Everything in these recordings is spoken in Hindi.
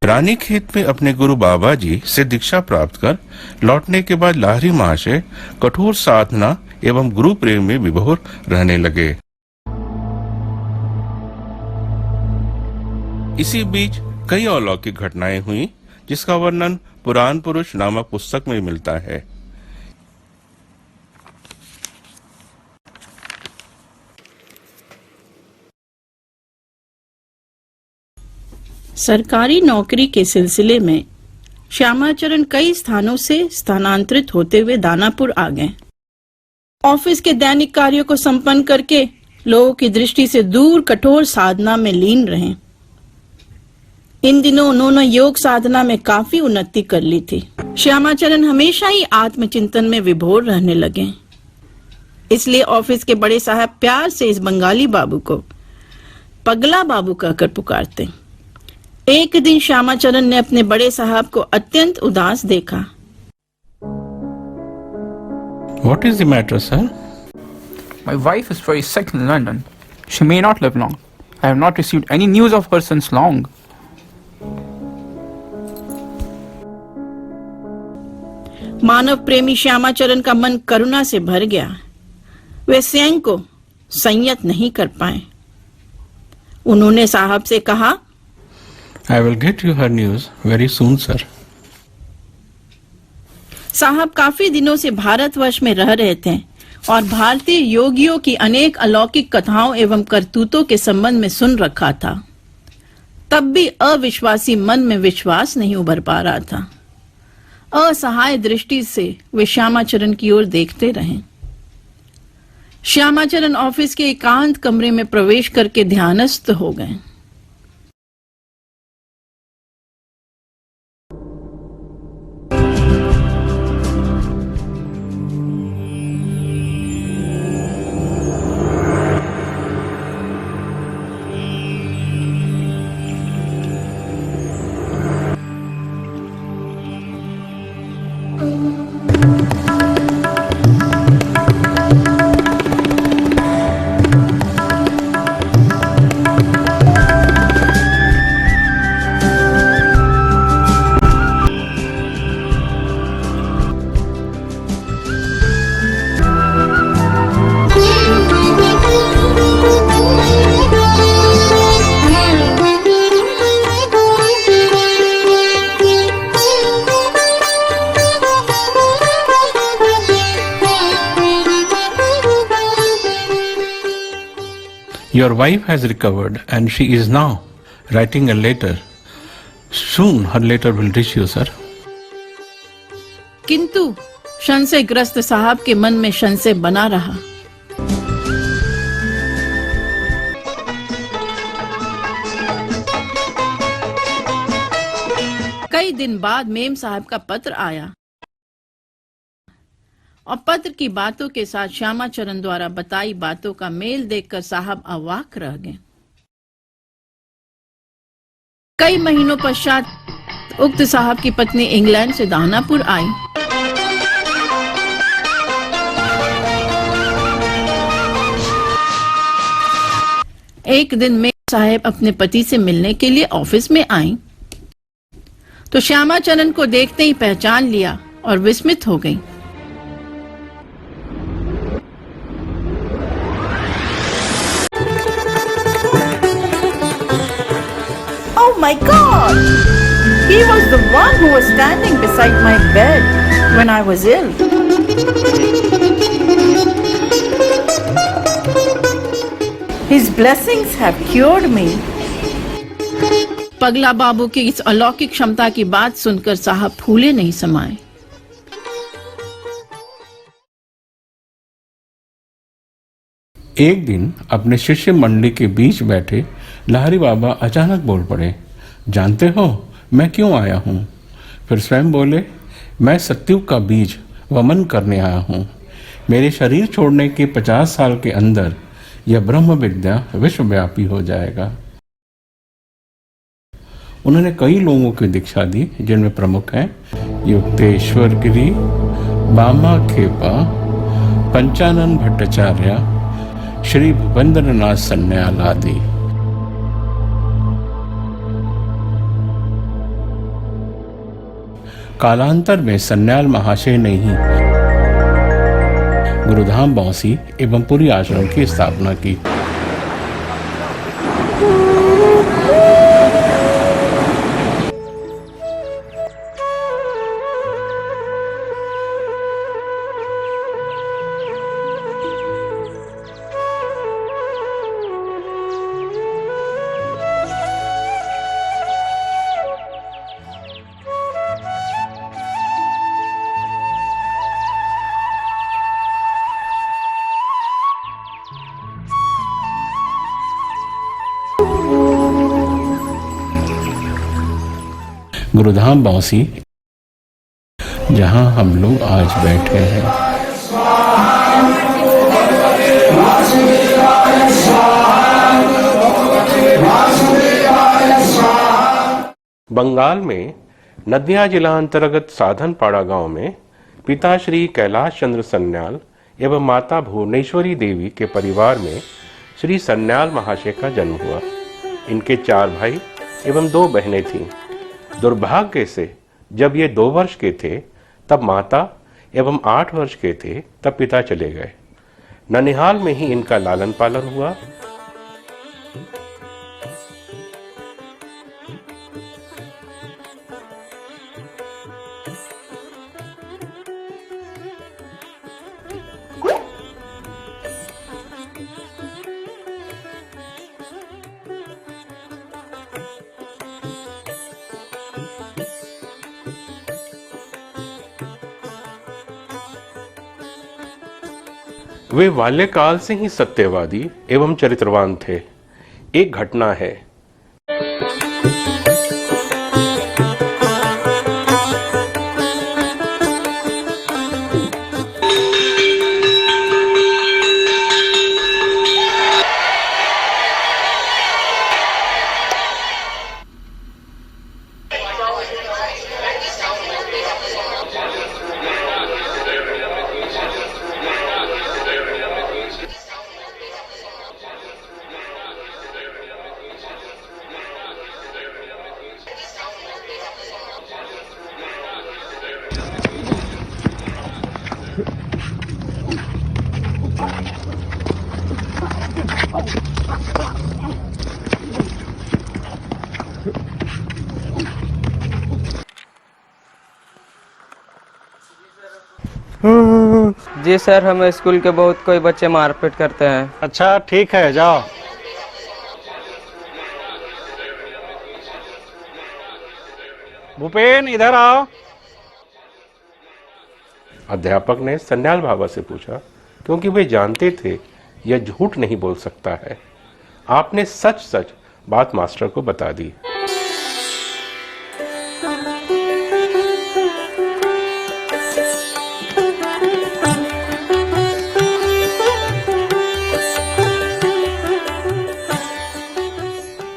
रानीखेत में अपने गुरु बाबा जी से दीक्षा प्राप्त कर लौटने के बाद लाहिरी महाशय कठोर साधना एवं गुरु प्रेम में विभोर रहने लगे। इसी बीच कई अलौकिक घटनाएं हुई, जिसका वर्णन पुराण पुरुष नामक पुस्तक में मिलता है। सरकारी नौकरी के सिलसिले में श्यामाचरण कई स्थानों से स्थानांतरित होते हुए दानापुर आ गए। ऑफिस के दैनिक कार्यों को संपन्न करके लोगों की दृष्टि से दूर कठोर साधना में लीन रहे। इन दिनों उन्होंने योग साधना में काफी उन्नति कर ली थी। श्यामाचरण हमेशा ही आत्मचिंतन में विभोर रहने लगे। इसलिए ऑफिस के बड़े साहब प्यार से इस बंगाली बाबू को पगला बाबू कहकर पुकारते। एक दिन श्यामाचरण ने अपने बड़े साहब को अत्यंत उदास देखा। What is the matter, sir? My wife is very sick in London. She may not live long. I have not received any news of her since long. मानव प्रेमी श्यामाचरण का मन करुणा से भर गया। वे स्वयं को संयत नहीं कर पाए। उन्होंने साहब से कहा, I will get you her news very soon, sir. साहब काफी दिनों से भारतवर्ष में रह रहे थे और भारतीय योगियों की अनेक अलौकिक कथाओं एवं करतूतों के संबंध में सुन रखा था। तब भी अविश्वासी मन में विश्वास नहीं उभर पा रहा था। असहाय दृष्टि से वे श्यामाचरण की ओर देखते रहे। श्यामाचरण ऑफिस के एकांत कमरे में प्रवेश करके ध्यानस्थ हो गए। Your wife has recovered and she is now writing a letter. Soon her letter will reach you, sir. किंतु संशयग्रस्त साहब के मन में संशय बना रहा। कई दिन बाद मेम साहब का पत्र आया और पत्र की बातों के साथ श्यामाचरण द्वारा बताई बातों का मेल देखकर साहब अवाक रह गए। कई महीनों पश्चात उक्त साहब की पत्नी इंग्लैंड से दानापुर आई। एक दिन मेम साहब अपने पति से मिलने के लिए ऑफिस में आई तो श्यामाचरण को देखते ही पहचान लिया और विस्मित हो गई। Oh my God! He was the one who was standing beside my bed when I was ill. His blessings have cured me. पगला बाबू की इस अलौकिक क्षमता की बात सुनकर साहब फूले नहीं समाए। एक दिन अपने शिष्य मंडली के बीच बैठे लाहिरी बाबा अचानक बोल पड़े, जानते हो मैं क्यों आया हूँ? फिर स्वयं बोले, मैं सत्युग का बीज वमन करने आया हूँ। मेरे शरीर छोड़ने के 50 साल के अंदर यह ब्रह्म विद्या विश्वव्यापी हो जाएगा। उन्होंने कई लोगों की दीक्षा दी, जिनमें प्रमुख हैं युक्तेश्वर गिरी, बामा खेपा, पंचानन भट्टाचार्य, श्री भूपेंद्रनाथ सन्याल आदि। कालांतर में सन्याल महाशय ने ही गुरुधाम बौंसी एवं पुरी आश्रम की स्थापना की। गुरुधाम बौंसी, जहां हम लोग आज बैठे हैं। बंगाल में नदिया जिला अंतर्गत साधनपाड़ा गांव में पिता श्री कैलाश चंद्र सन्याल एवं माता भुवनेश्वरी देवी के परिवार में श्री सन्याल महाशय का जन्म हुआ। इनके 4 भाई एवं 2 बहनें थीं। दुर्भाग्य से जब ये 2 वर्ष के थे तब माता एवं 8 वर्ष के थे तब पिता चले गए। ननिहाल में ही इनका लालन पालन हुआ। वे बाल्यकाल से ही सत्यवादी एवं चरित्रवान थे। एक घटना है। जी सर, हमें स्कूल के बहुत कोई बच्चे मारपीट करते हैं। अच्छा ठीक है, जाओ। भूपेन इधर आओ। अध्यापक ने सन्याल बाबा से पूछा, क्योंकि वे जानते थे यह झूठ नहीं बोल सकता है। आपने सच सच बात मास्टर को बता दी।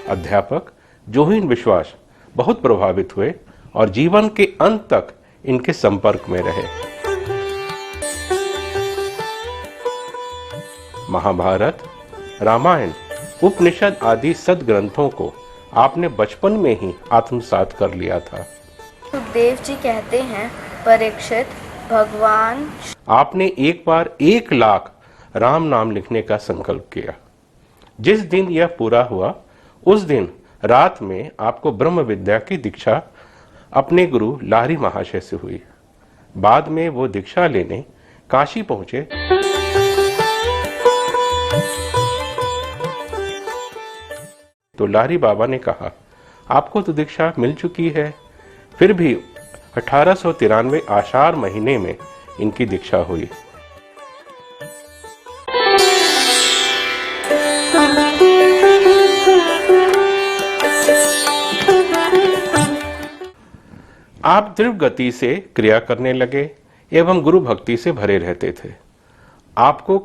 अध्यापक जोहिन विश्वास बहुत प्रभावित हुए और जीवन के अंत तक इनके संपर्क में रहे। महाभारत, रामायण, उपनिषद आदि सद्ग्रंथों को आपने बचपन में ही आत्मसात कर लिया था। सुखदेव जी कहते हैं, परीक्षित, भगवान। आपने एक बार 1 लाख राम नाम लिखने का संकल्प किया। जिस दिन यह पूरा हुआ उस दिन रात में आपको ब्रह्म विद्या की दीक्षा अपने गुरु लाहिरी महाशय से हुई। बाद में वो दीक्षा लेने काशी पहुंचे। तो लाहिरी बाबा ने कहा, आपको तो दीक्षा मिल चुकी है। फिर भी 1893 आषाढ़ महीने में इनकी दीक्षा हुई। आप दृढ़ गति से क्रिया करने लगे एवं गुरु भक्ति से भरे रहते थे। आपको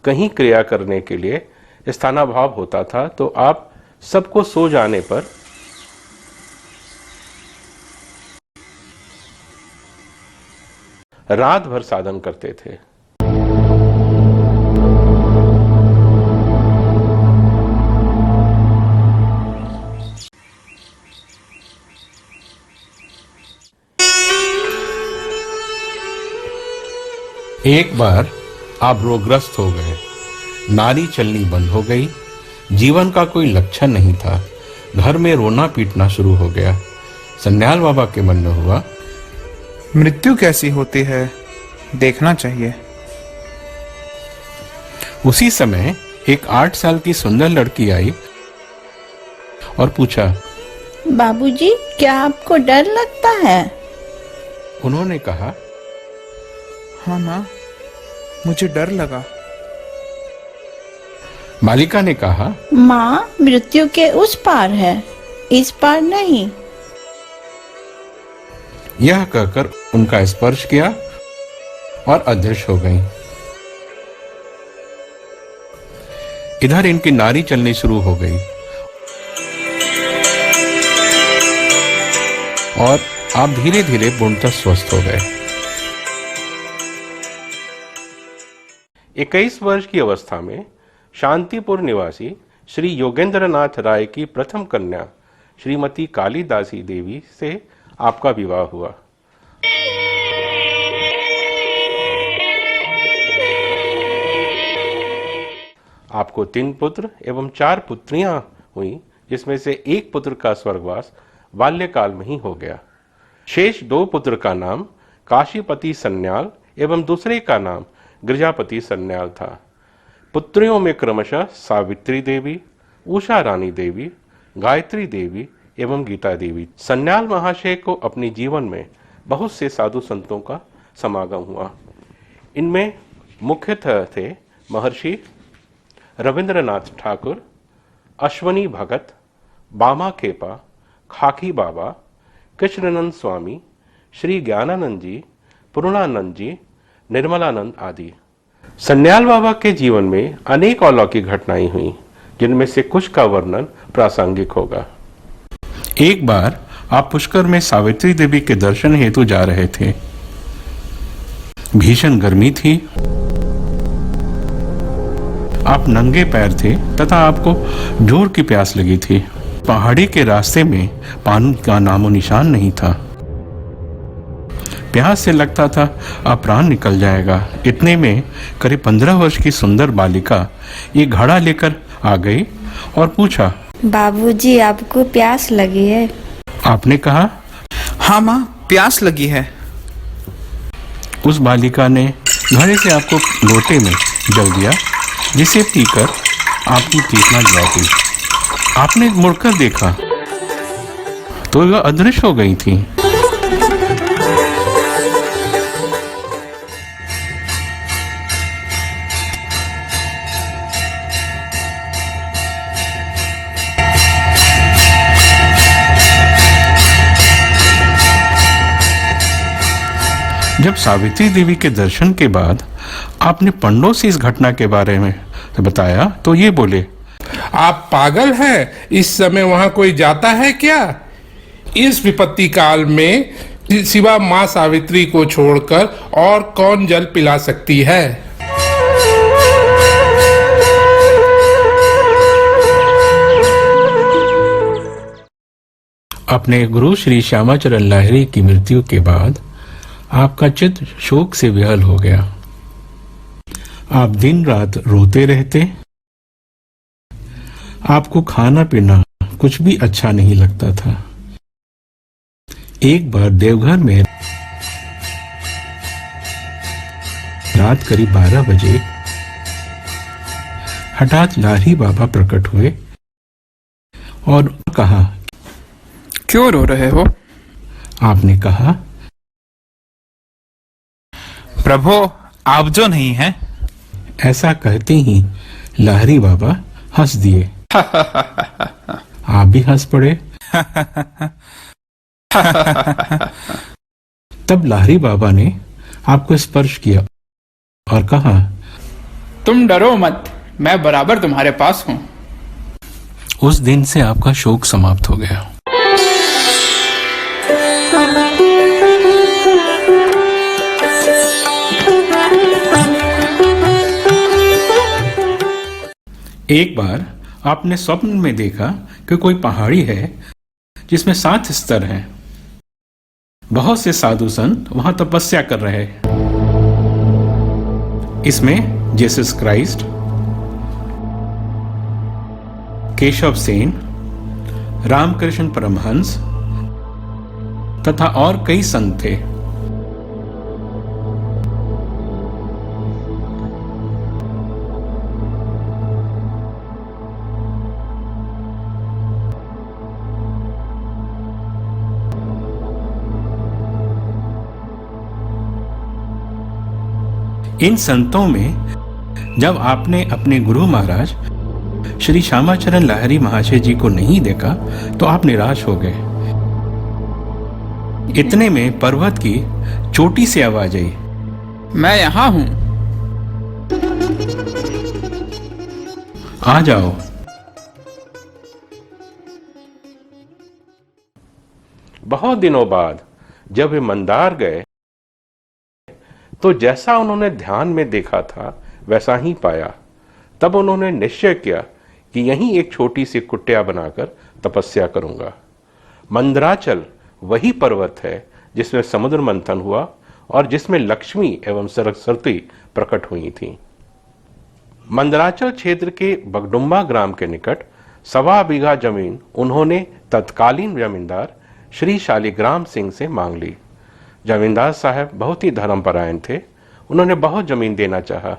कहीं क्रिया करने के लिए स्थानाभाव होता था तो आप सबको सो जाने पर रात भर साधन करते थे। एक बार आप रोगग्रस्त हो गए, नारी चलनी बंद हो गई, जीवन का कोई लक्षण नहीं था, घर में रोना पीटना शुरू हो गया। सन्याल बाबा के मन में हुआ, मृत्यु कैसी होती है, देखना चाहिए। उसी समय एक 8 साल की सुंदर लड़की आई और पूछा, बाबूजी, क्या आपको डर लगता है? उन्होंने कहा, हाँ माँ, मुझे डर लगा। बालिका ने कहा, माँ, मृत्यु के उस पार है, इस पार नहीं। यह कहकर उनका स्पर्श किया और अदृश्य हो गई। इधर इनकी नारी चलनी शुरू हो गई और आप धीरे धीरे पूर्णतः स्वस्थ हो गए। 21 वर्ष की अवस्था में शांतिपुर निवासी श्री योगेंद्रनाथ राय की प्रथम कन्या श्रीमती कालीदासी देवी से आपका विवाह हुआ। आपको 3 पुत्र एवं 4 पुत्रियां हुई, जिसमें से एक पुत्र का स्वर्गवास बाल्यकाल में ही हो गया। शेष 2 पुत्र का नाम काशीपति सन्याल एवं दूसरे का नाम गिरजापति सन्याल था। पुत्रियों में क्रमशः सावित्री देवी, उषा रानी देवी, गायत्री देवी एवं गीता देवी। सन्याल महाशय को अपने जीवन में बहुत से साधु संतों का समागम हुआ। इनमें मुख्यतः थे महर्षि रविंद्रनाथ ठाकुर, अश्वनी भगत, बामा खेपा, खाकी बाबा, कृष्णानंद स्वामी, श्री ज्ञानानंद जी, पूर्णानंद जी, निर्मलानंद आदि। सन्याल बाबा के जीवन में अनेक अलौकिक घटनाएं हुई, जिनमें से कुछ का वर्णन प्रासंगिक होगा। एक बार आप पुष्कर में सावित्री देवी के दर्शन हेतु जा रहे थे। भीषण गर्मी थी, आप नंगे पैर थे तथा आपको जोर की प्यास लगी थी। पहाड़ी के रास्ते में पानी का नामो निशान नहीं था। प्यास से लगता था अब प्राण निकल जाएगा। इतने में करीब 15 वर्ष की सुंदर बालिका एक घड़ा लेकर आ गई और पूछा, बाबूजी, आपको प्यास लगी है? आपने कहा, हाँ माँ, प्यास लगी है। उस बालिका ने घड़े से आपको लोटे में जल दिया, जिसे पीकर आपकी तृष्णा जला गई। आपने मुड़कर देखा तो वह अदृश्य हो गई थी। जब सावित्री देवी के दर्शन के बाद आपने पंडों से इस घटना के बारे में बताया तो ये बोले, आप पागल हैं? इस समय वहां कोई जाता है क्या? इस विपत्ति काल में सिवा माँ सावित्री को छोड़कर और कौन जल पिला सकती है? अपने गुरु श्री श्यामाचरण लाहिरी की मृत्यु के बाद आपका चित्त शोक से विहल हो गया। आप दिन रात रोते रहते। आपको खाना पीना कुछ भी अच्छा नहीं लगता था। एक बार देवघर में रात करीब 12 बजे हठात लाहिरी बाबा प्रकट हुए और कहा, क्यों रो रहे हो? आपने कहा, प्रभु, आप जो नहीं हैं। ऐसा कहते ही लाहिरी बाबा हंस दिए। आप भी हंस पड़े। तब लाहिरी बाबा ने आपको स्पर्श किया और कहा, तुम डरो मत, मैं बराबर तुम्हारे पास हूं। उस दिन से आपका शोक समाप्त हो गया। एक बार आपने स्वप्न में देखा कि कोई पहाड़ी है जिसमें 7 स्तर हैं। बहुत से साधु संत वहां तपस्या कर रहे हैं। इसमें जीसस क्राइस्ट, केशव सेन, रामकृष्ण परमहंस तथा और कई संत थे। इन संतों में जब आपने अपने गुरु महाराज श्री श्यामाचरण लाहिरी महाशय जी को नहीं देखा तो आप निराश हो गए। इतने में पर्वत की चोटी से आवाज आई, मैं यहाँ हूँ। आ जाओ। बहुत दिनों बाद जब वे मंदार गए तो जैसा उन्होंने ध्यान में देखा था वैसा ही पाया। तब उन्होंने निश्चय किया कि यहीं एक छोटी सी कुटिया बनाकर तपस्या करूंगा। मंदराचल वही पर्वत है जिसमें समुद्र मंथन हुआ और जिसमें लक्ष्मी एवं सरस्वती प्रकट हुई थी। मंदराचल क्षेत्र के बगडुम्बा ग्राम के निकट 1.25 बीघा जमीन उन्होंने तत्कालीन जमींदार श्री शालिग्राम सिंह से मांग ली। जमींदार साहब बहुत ही धर्मपरायण थे। उन्होंने बहुत जमीन देना चाहा,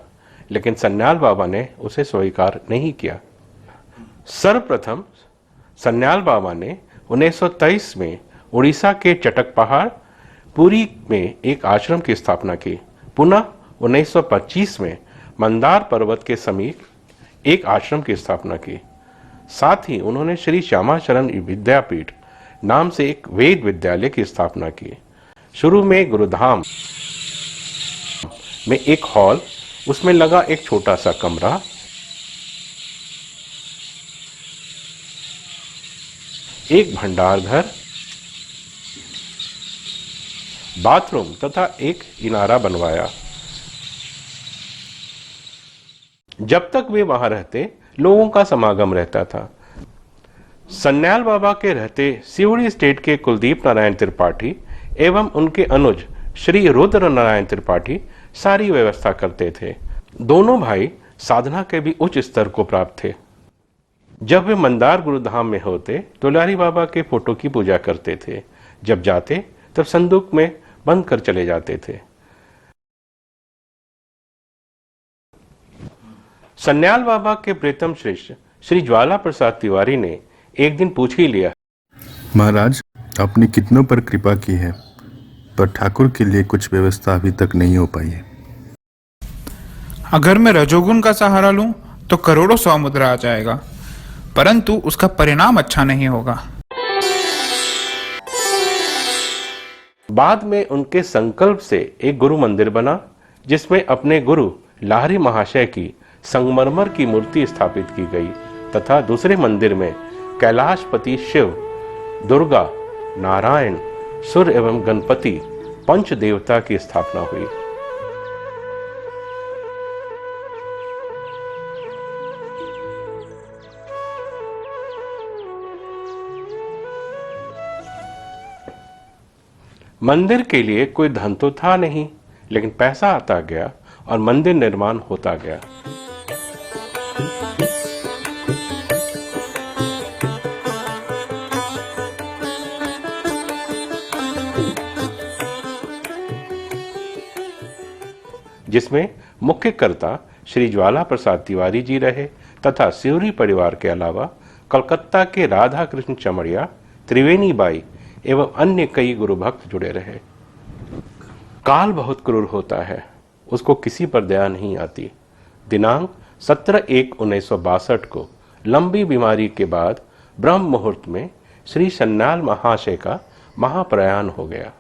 लेकिन सन्याल बाबा ने उसे स्वीकार नहीं किया। सर्वप्रथम सन्याल बाबा ने 1923 में उड़ीसा के चटक पहाड़ पुरी में एक आश्रम की स्थापना की। पुनः 1925 में मंदार पर्वत के समीप एक आश्रम की स्थापना की। साथ ही उन्होंने श्री श्यामाचरण विद्यापीठ नाम से एक वेद विद्यालय की स्थापना की। शुरू में गुरुधाम में एक हॉल, उसमें लगा एक छोटा सा कमरा, एक भंडार घर, बाथरूम तथा एक इनारा बनवाया। जब तक वे वहां रहते लोगों का समागम रहता था। सन्याल बाबा के रहते सिवड़ी स्टेट के कुलदीप नारायण त्रिपाठी एवं उनके अनुज श्री रुद्र नारायण त्रिपाठी सारी व्यवस्था करते थे। दोनों भाई साधना के भी उच्च स्तर को प्राप्त थे। जब वे मंदार गुरुधाम में होते तो लाहिरी बाबा के फोटो की पूजा करते थे। जब जाते तब संदूक में बंद कर चले जाते थे। सन्याल बाबा के प्रीतम शिष्य श्री ज्वाला प्रसाद तिवारी ने एक दिन पूछ ही लिया, महाराज, आपने कितनों पर कृपा की है, पर ठाकुर के लिए कुछ व्यवस्था अभी तक नहीं हो पाई है। अगर मैं रजोगुण का सहारा लूं तो करोड़ों 100 मुद्रा आ जाएगा, परंतु उसका परिणाम अच्छा नहीं होगा। बाद में उनके संकल्प से एक गुरु मंदिर बना, जिसमें अपने गुरु लाहिरी महाशय की संगमरमर की मूर्ति स्थापित की गई तथा दूसरे मंदिर में कैलाशपति शिव, दुर्गा, नारायण, सूर्य एवं गणपति पंच देवता की स्थापना हुई। मंदिर के लिए कोई धन तो था नहीं, लेकिन पैसा आता गया और मंदिर निर्माण होता गया। जिसमें मुख्य कर्ता श्री ज्वाला प्रसाद तिवारी जी रहे तथा सिवरी परिवार के अलावा कलकत्ता के राधा कृष्ण चमड़िया, त्रिवेणी बाई एवं अन्य कई गुरु भक्त जुड़े रहे। काल बहुत क्रूर होता है, उसको किसी पर दया नहीं आती। दिनांक 17/1/1962 को लंबी बीमारी के बाद ब्रह्म मुहूर्त में श्री सन्याल महाशय का महाप्रयाण हो गया।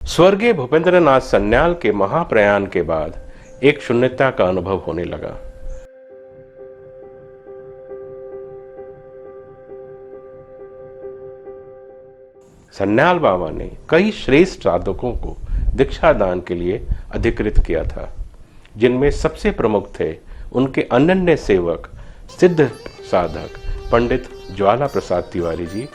स्वर्गीय भूपेंद्रनाथ सन्याल के महाप्रयाण के बाद एक शून्यता का अनुभव होने लगा। सन्याल बाबा ने कई श्रेष्ठ साधकों को दीक्षा दान के लिए अधिकृत किया था, जिनमें सबसे प्रमुख थे उनके अनन्य सेवक सिद्ध साधक पंडित ज्वाला प्रसाद तिवारी जी